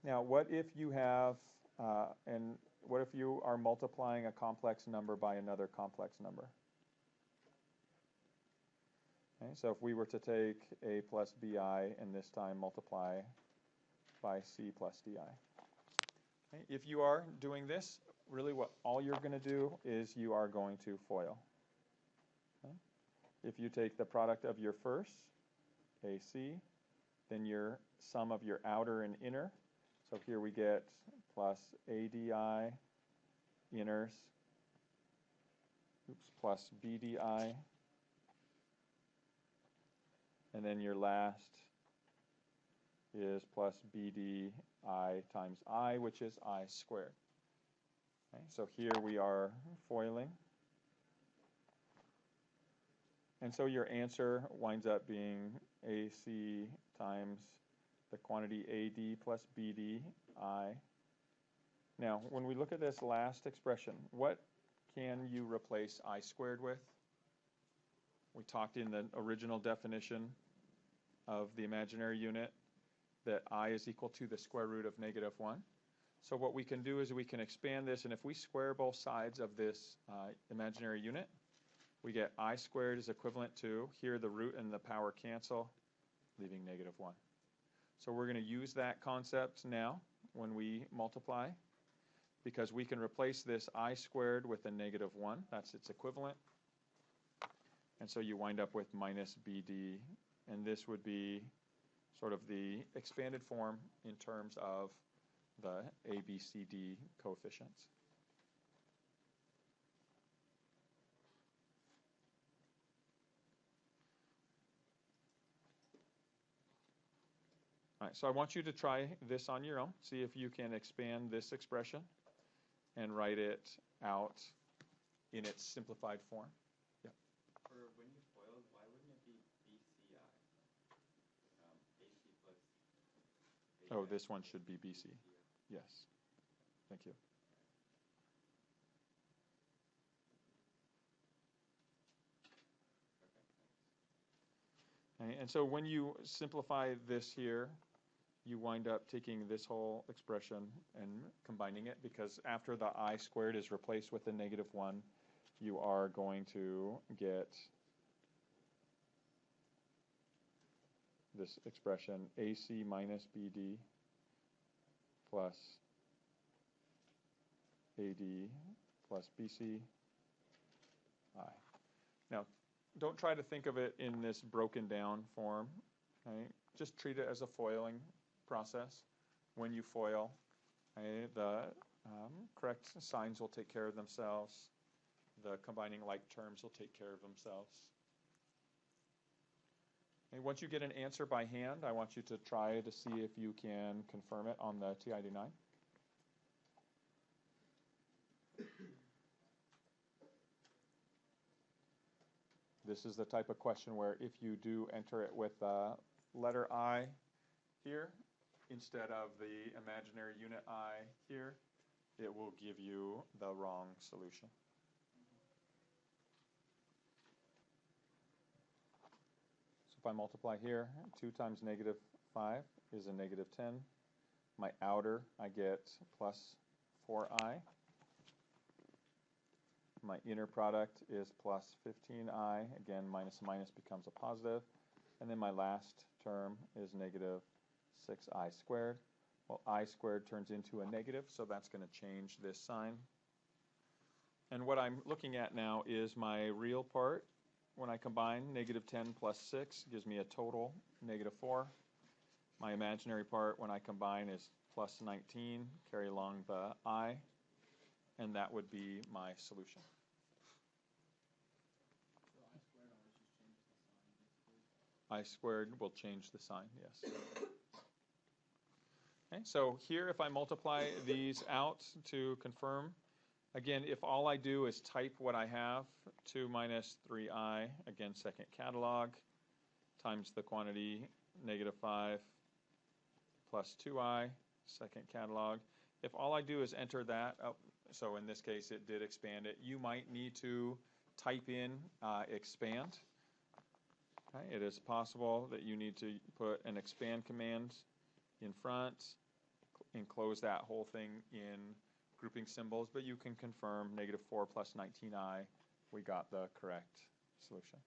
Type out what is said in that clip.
Now, what if you have, and what if you are multiplying a complex number by another complex number? Okay, so if we were to take a plus bi and this time multiply by c plus di. Okay, if you are doing this, really what all you're going to do is you are going to FOIL. Okay? If you take the product of your first, AC, then your sum of your outer and inner. So here we get plus ADI inners, plus BDI, and then your last is plus BDI times I, which is I squared. Okay, so here we are foiling. And so your answer winds up being AC times the quantity AD plus BDI. Now, when we look at this last expression, what can you replace I squared with? We talked in the original definition of the imaginary unit that I is equal to the square root of -1. So what we can do is we can expand this, and if we square both sides of this imaginary unit, we get I squared is equivalent to, here the root and the power cancel, leaving -1. So we're going to use that concept now when we multiply, because we can replace this I squared with a -1. That's its equivalent. And so you wind up with minus BD, and this would be sort of the expanded form in terms of the ABCD coefficients. All right, so I want you to try this on your own. See if you can expand this expression and write it out in its simplified form. Yeah. For when you FOIL, why wouldn't it be BCI? AC plus ADI. Oh, this one should be BC. Yes. Thank you. Okay, and so when you simplify this here, you wind up taking this whole expression and combining it, because after the I squared is replaced with a -1, you are going to get this expression AC minus BD plus AD plus BC I. Now, don't try to think of it in this broken down form. Okay? Just treat it as a foiling process. When you FOIL, okay, the correct signs will take care of themselves. The combining like terms will take care of themselves. Okay, once you get an answer by hand, I want you to try to see if you can confirm it on the TI-89. This is the type of question where if you do enter it with letter I here, instead of the imaginary unit I here, it will give you the wrong solution. So if I multiply here, 2 times -5 is a -10. My outer, I get plus 4i. My inner product is plus 15i. Again, minus minus becomes a positive. And then my last term is -6i squared. Well, I squared turns into a negative, so that's going to change this sign. And what I'm looking at now is my real part. When I combine -10 plus 6 gives me a total -4. My imaginary part, when I combine, is plus 19. Carry along the I, and that would be my solution. I squared will change the sign, yes. Okay, so here if I multiply these out to confirm, again, if all I do is type what I have, 2 minus 3i, again, second catalog, times the quantity -5 plus 2i, second catalog. If all I do is enter that, so in this case it did expand it, you might need to type in expand. Okay, it is possible that you need to put an expand command in front, enclose that whole thing in grouping symbols, but you can confirm -4 plus 19i, we got the correct solution.